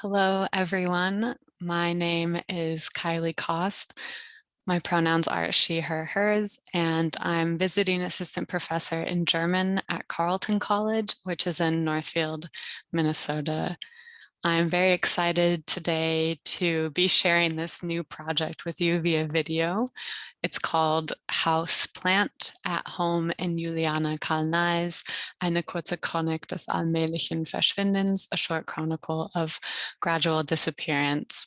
Hello, everyone. My name is Kylie Cost. My pronouns are she, her, hers, and I'm visiting assistant professor in German at Carleton College, which is in Northfield, Minnesota. I'm very excited today to be sharing this new project with you via video. It's called House Plant at Home in Juliana Kálnay's Eine kurze Chronik des allmählichen Verschwindens, a short chronicle of gradual disappearance.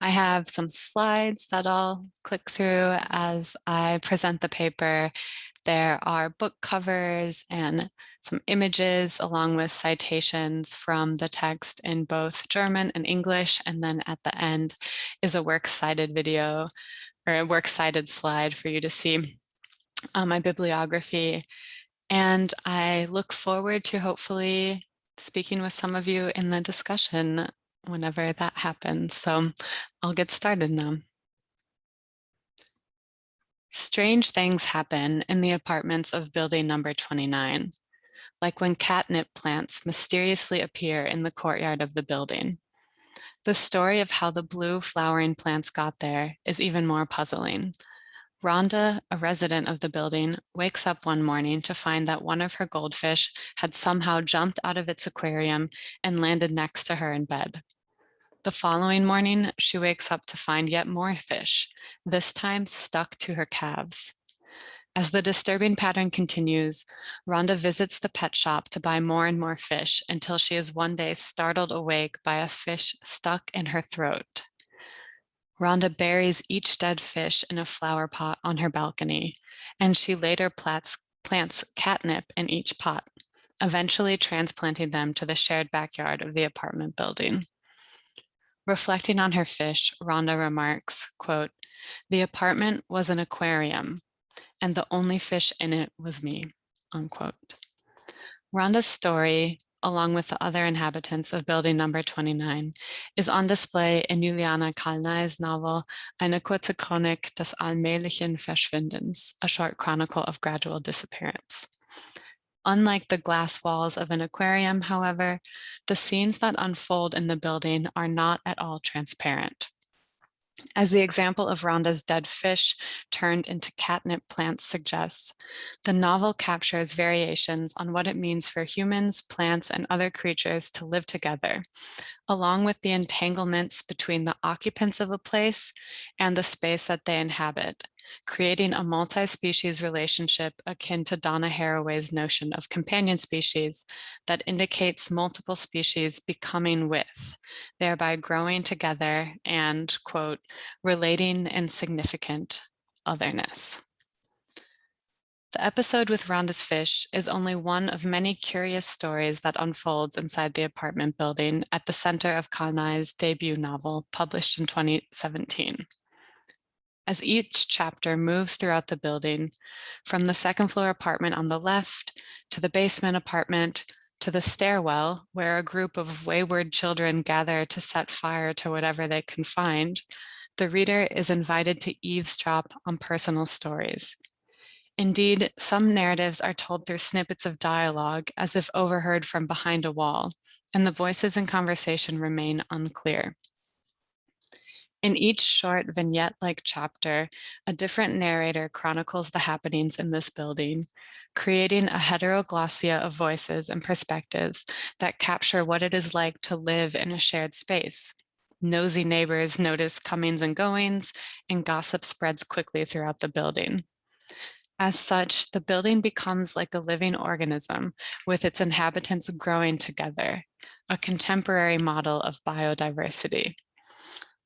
I have some slides that I'll click through as I present the paper. There are book covers and some images along with citations from the text in both German and English. And then at the end is a works cited video or a works cited slide for you to see my bibliography. And I look forward to hopefully speaking with some of you in the discussion whenever that happens. So I'll get started now. Strange things happen in the apartments of building number 29, like when catnip plants mysteriously appear in the courtyard of the building. The story of how the blue flowering plants got there is even more puzzling. Rhonda, a resident of the building, wakes up one morning to find that one of her goldfish had somehow jumped out of its aquarium and landed next to her in bed. The following morning, she wakes up to find yet more fish, this time stuck to her calves. As the disturbing pattern continues, Rhonda visits the pet shop to buy more and more fish until she is one day startled awake by a fish stuck in her throat. Rhonda buries each dead fish in a flower pot on her balcony, and she later plants catnip in each pot, eventually transplanting them to the shared backyard of the apartment building. Reflecting on her fish, Rhonda remarks, quote, "The apartment was an aquarium, and the only fish in it was me," unquote. Rhonda's story, along with the other inhabitants of building number 29, is on display in Juliana Kálnay's novel Eine kurze Chronik des allmählichen Verschwindens, a short chronicle of gradual disappearance. Unlike the glass walls of an aquarium, however, the scenes that unfold in the building are not at all transparent. As the example of Rhonda's dead fish turned into catnip plants suggests, the novel captures variations on what it means for humans, plants, and other creatures to live together, along with the entanglements between the occupants of a place and the space that they inhabit, creating a multi-species relationship akin to Donna Haraway's notion of companion species that indicates multiple species becoming with, thereby growing together and, quote, relating in significant otherness. The episode with Rhonda's fish is only one of many curious stories that unfolds inside the apartment building at the center of Kálnay's debut novel, published in 2017. As each chapter moves throughout the building, from the second floor apartment on the left to the basement apartment to the stairwell, where a group of wayward children gather to set fire to whatever they can find, the reader is invited to eavesdrop on personal stories. Indeed, some narratives are told through snippets of dialogue as if overheard from behind a wall, and the voices in conversation remain unclear. In each short vignette-like chapter, a different narrator chronicles the happenings in this building, creating a heteroglossia of voices and perspectives that capture what it is like to live in a shared space. Nosy neighbors notice comings and goings, and gossip spreads quickly throughout the building. As such, the building becomes like a living organism, with its inhabitants growing together, a contemporary model of biodiversity.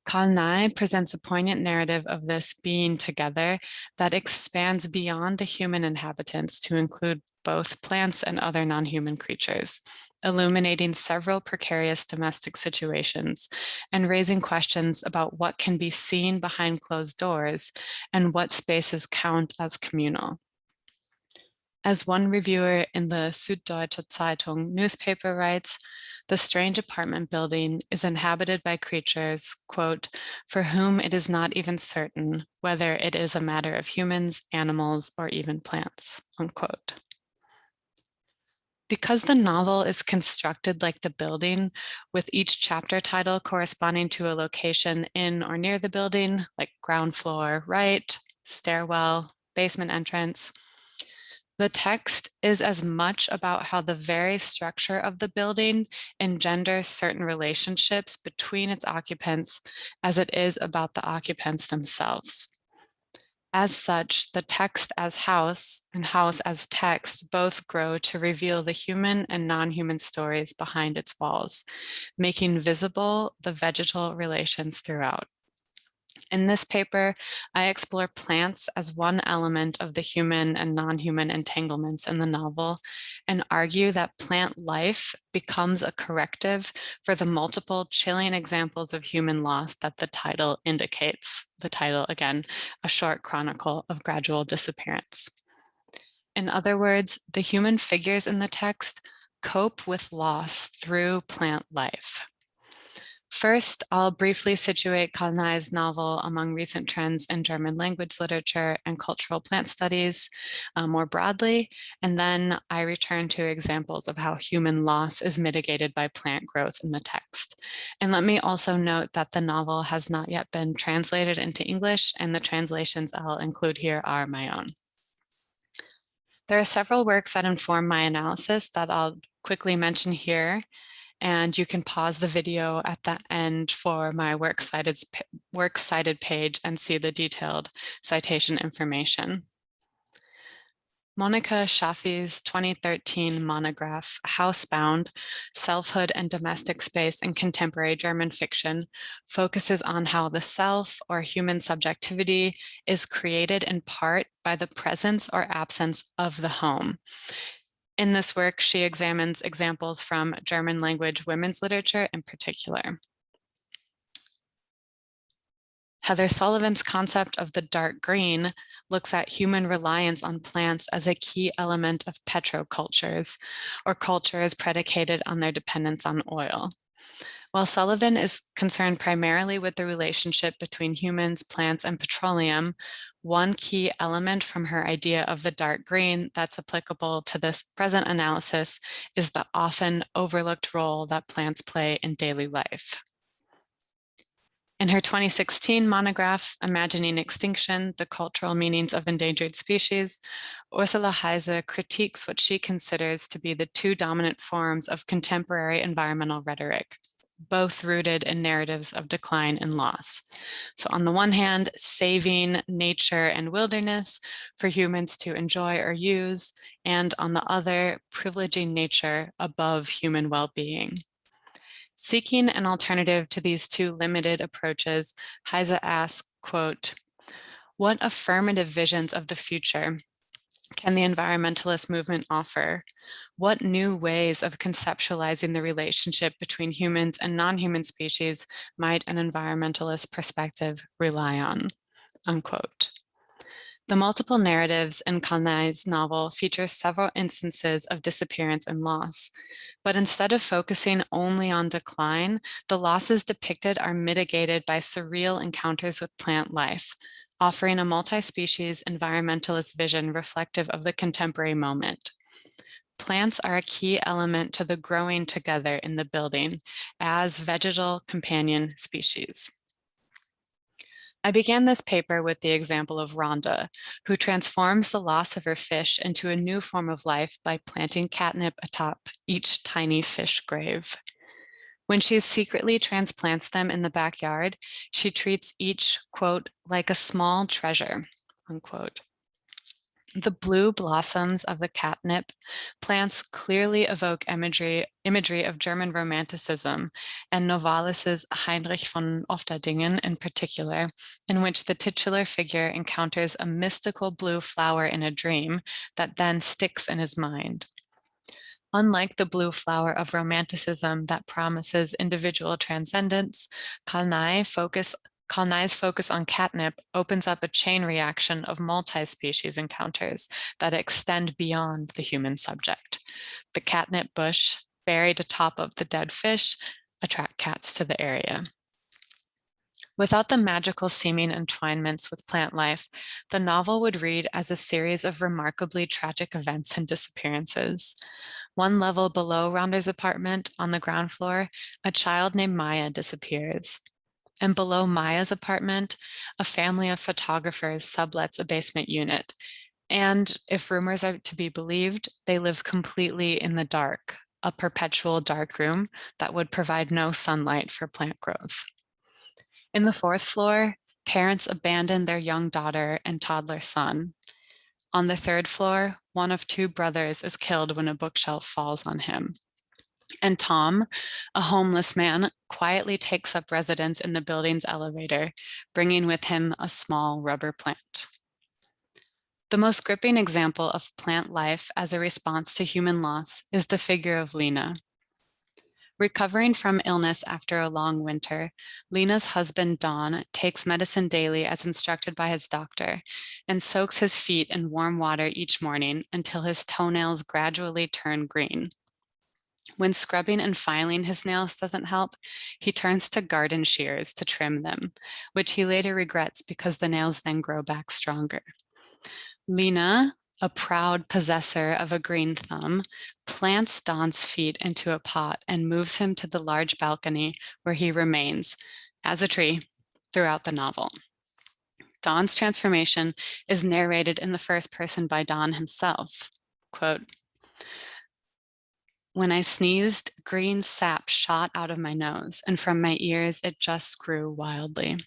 Kálnay presents a poignant narrative of this being together that expands beyond the human inhabitants to include both plants and other non-human creatures, illuminating several precarious domestic situations and raising questions about what can be seen behind closed doors and what spaces count as communal. As one reviewer in the Süddeutsche Zeitung newspaper writes, the strange apartment building is inhabited by creatures, quote, for whom it is not even certain whether it is a matter of humans, animals, or even plants, unquote. Because the novel is constructed like the building, with each chapter title corresponding to a location in or near the building, like ground floor right, stairwell, basement entrance, the text is as much about how the very structure of the building engenders certain relationships between its occupants as it is about the occupants themselves. As such, the text as house and house as text both grow to reveal the human and non-human stories behind its walls, making visible the vegetal relations throughout. In this paper, I explore plants as one element of the human and non-human entanglements in the novel and argue that plant life becomes a corrective for the multiple chilling examples of human loss that the title indicates. The title, again, a short chronicle of gradual disappearance. In other words, the human figures in the text cope with loss through plant life. First, I'll briefly situate Kálnay's novel among recent trends in German language literature and cultural plant studies more broadly, and then I return to examples of how human loss is mitigated by plant growth in the text. And let me also note that the novel has not yet been translated into English, and the translations I'll include here are my own. There are several works that inform my analysis that I'll quickly mention here. And you can pause the video at the end for my works cited page and see the detailed citation information. Monika Schaffi's 2013 monograph, Housebound, Selfhood and Domestic Space in Contemporary German Fiction, focuses on how the self or human subjectivity is created in part by the presence or absence of the home. In this work, she examines examples from German language women's literature in particular. Heather Sullivan's concept of the dark green looks at human reliance on plants as a key element of petrocultures, or cultures predicated on their dependence on oil. While Sullivan is concerned primarily with the relationship between humans, plants, and petroleum, one key element from her idea of the dark green that's applicable to this present analysis is the often overlooked role that plants play in daily life. In her 2016 monograph, Imagining Extinction, The Cultural Meanings of Endangered Species, Ursula Heise critiques what she considers to be the two dominant forms of contemporary environmental rhetoric, both rooted in narratives of decline and loss. So on the one hand, saving nature and wilderness for humans to enjoy or use, and on the other, privileging nature above human well-being. Seeking an alternative to these two limited approaches, Heise asks, quote, "What affirmative visions of the future can the environmentalist movement offer? What new ways of conceptualizing the relationship between humans and non-human species might an environmentalist perspective rely on?" Unquote. The multiple narratives in Kálnay's novel feature several instances of disappearance and loss, but instead of focusing only on decline, the losses depicted are mitigated by surreal encounters with plant life, offering a multi-species environmentalist vision reflective of the contemporary moment. Plants are a key element to the growing together in the building as vegetal companion species. I began this paper with the example of Rhonda, who transforms the loss of her fish into a new form of life by planting catnip atop each tiny fish grave. When she secretly transplants them in the backyard, she treats each, quote, like a small treasure, unquote. The blue blossoms of the catnip plants clearly evoke imagery of German Romanticism and Novalis' Heinrich von Ofterdingen in particular, in which the titular figure encounters a mystical blue flower in a dream that then sticks in his mind. Unlike the blue flower of Romanticism that promises individual transcendence, Kálnay's focus on catnip opens up a chain reaction of multi-species encounters that extend beyond the human subject. The catnip bush, buried atop of the dead fish, attract cats to the area. Without the magical seeming entwinements with plant life, the novel would read as a series of remarkably tragic events and disappearances. One level below Rhonda's apartment, on the ground floor, a child named Maya disappears. And below Maya's apartment, a family of photographers sublets a basement unit. And if rumors are to be believed, they live completely in the dark, a perpetual dark room that would provide no sunlight for plant growth. In the fourth floor, parents abandon their young daughter and toddler son. On the third floor, one of two brothers is killed when a bookshelf falls on him. And Tom, a homeless man, quietly takes up residence in the building's elevator, bringing with him a small rubber plant. The most gripping example of plant life as a response to human loss is the figure of Lena. Recovering from illness after a long winter, Lena's husband, Don, takes medicine daily as instructed by his doctor and soaks his feet in warm water each morning until his toenails gradually turn green. When scrubbing and filing his nails doesn't help, he turns to garden shears to trim them, which he later regrets because the nails then grow back stronger. Lena, a proud possessor of a green thumb, plants Don's feet into a pot and moves him to the large balcony where he remains, as a tree, throughout the novel. Don's transformation is narrated in the first person by Don himself. Quote, "When I sneezed, green sap shot out of my nose, and from my ears it just grew wildly."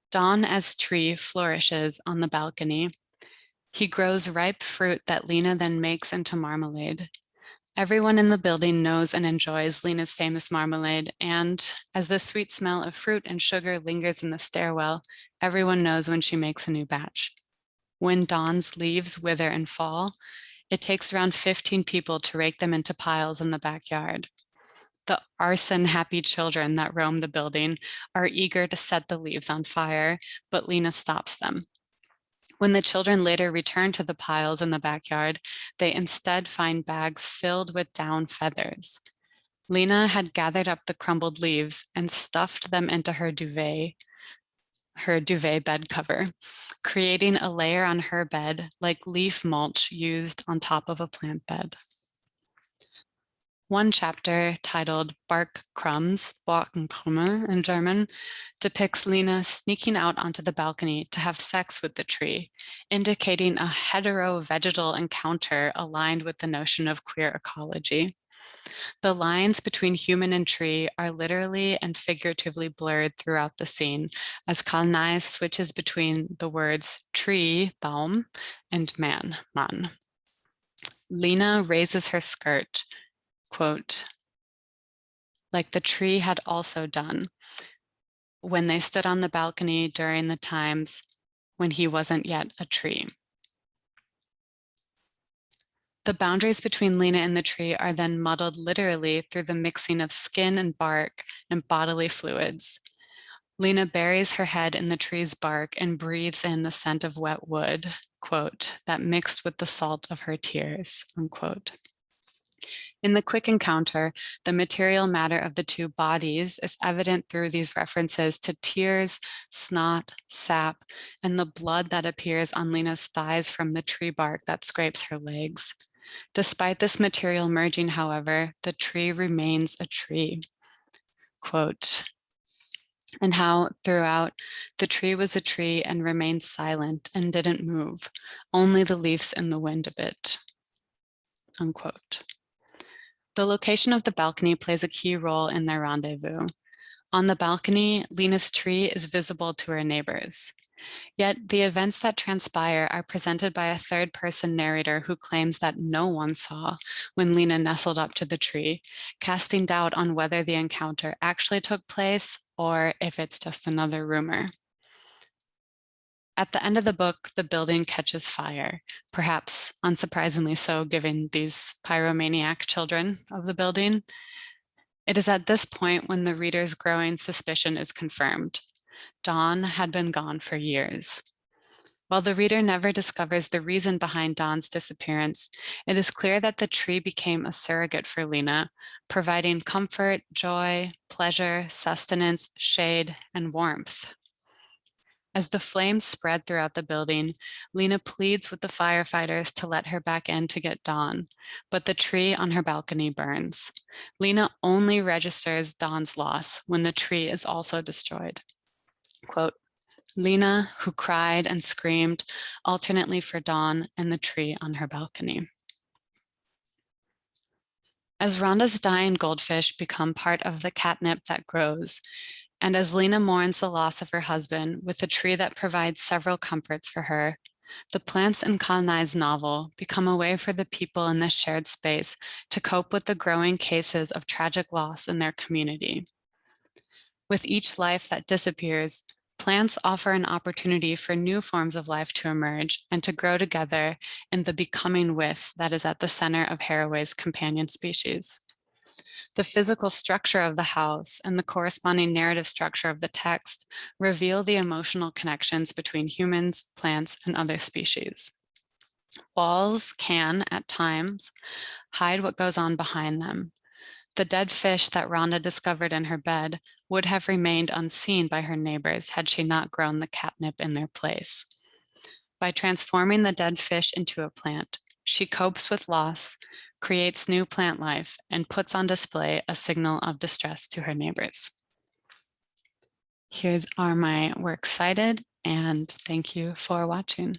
Don as tree flourishes on the balcony. He grows ripe fruit that Lena then makes into marmalade. Everyone in the building knows and enjoys Lena's famous marmalade, and as the sweet smell of fruit and sugar lingers in the stairwell, everyone knows when she makes a new batch. When Don's leaves wither and fall, it takes around 15 people to rake them into piles in the backyard. The arson-happy children that roam the building are eager to set the leaves on fire, but Lena stops them. When the children later return to the piles in the backyard, they instead find bags filled with down feathers. Lena had gathered up the crumbled leaves and stuffed them into her duvet bed cover, creating a layer on her bed like leaf mulch used on top of a plant bed. One chapter, titled Bark Crumbs, Borkenkrumme in German, depicts Lena sneaking out onto the balcony to have sex with the tree, indicating a hetero-vegetal encounter aligned with the notion of queer ecology. The lines between human and tree are literally and figuratively blurred throughout the scene, as Kálnay switches between the words tree, Baum, and man, Mann. Lena raises her skirt, quote, like the tree had also done when they stood on the balcony during the times when he wasn't yet a tree. The boundaries between Lena and the tree are then muddled literally through the mixing of skin and bark and bodily fluids. Lena buries her head in the tree's bark and breathes in the scent of wet wood, quote, that mixed with the salt of her tears, unquote. In the quick encounter, the material matter of the two bodies is evident through these references to tears, snot, sap, and the blood that appears on Lena's thighs from the tree bark that scrapes her legs. Despite this material merging, however, the tree remains a tree. Quote, and how throughout the tree was a tree and remained silent and didn't move, only the leaves in the wind a bit, unquote. The location of the balcony plays a key role in their rendezvous. On the balcony, Lena's tree is visible to her neighbors. Yet the events that transpire are presented by a third-person narrator who claims that no one saw when Lena nestled up to the tree, casting doubt on whether the encounter actually took place or if it's just another rumor. At the end of the book, the building catches fire, perhaps unsurprisingly so given these pyromaniac children of the building. It is at this point when the reader's growing suspicion is confirmed. Don had been gone for years. While the reader never discovers the reason behind Don's disappearance, it is clear that the tree became a surrogate for Lena, providing comfort, joy, pleasure, sustenance, shade, and warmth. As the flames spread throughout the building, Lena pleads with the firefighters to let her back in to get Dawn, but the tree on her balcony burns. Lena only registers Dawn's loss when the tree is also destroyed. Quote, Lena, who cried and screamed alternately for Dawn and the tree on her balcony. As Rhonda's dying goldfish become part of the catnip that grows, and as Lena mourns the loss of her husband with a tree that provides several comforts for her, the plants in Kálnay's novel become a way for the people in this shared space to cope with the growing cases of tragic loss in their community. With each life that disappears, plants offer an opportunity for new forms of life to emerge and to grow together in the becoming with that is at the center of Haraway's companion species. The physical structure of the house and the corresponding narrative structure of the text reveal the emotional connections between humans, plants, and other species. Walls can, at times, hide what goes on behind them. The dead fish that Rhonda discovered in her bed would have remained unseen by her neighbors had she not grown the catnip in their place. By transforming the dead fish into a plant, she copes with loss, creates new plant life, and puts on display a signal of distress to her neighbors. Here are my works cited, and thank you for watching.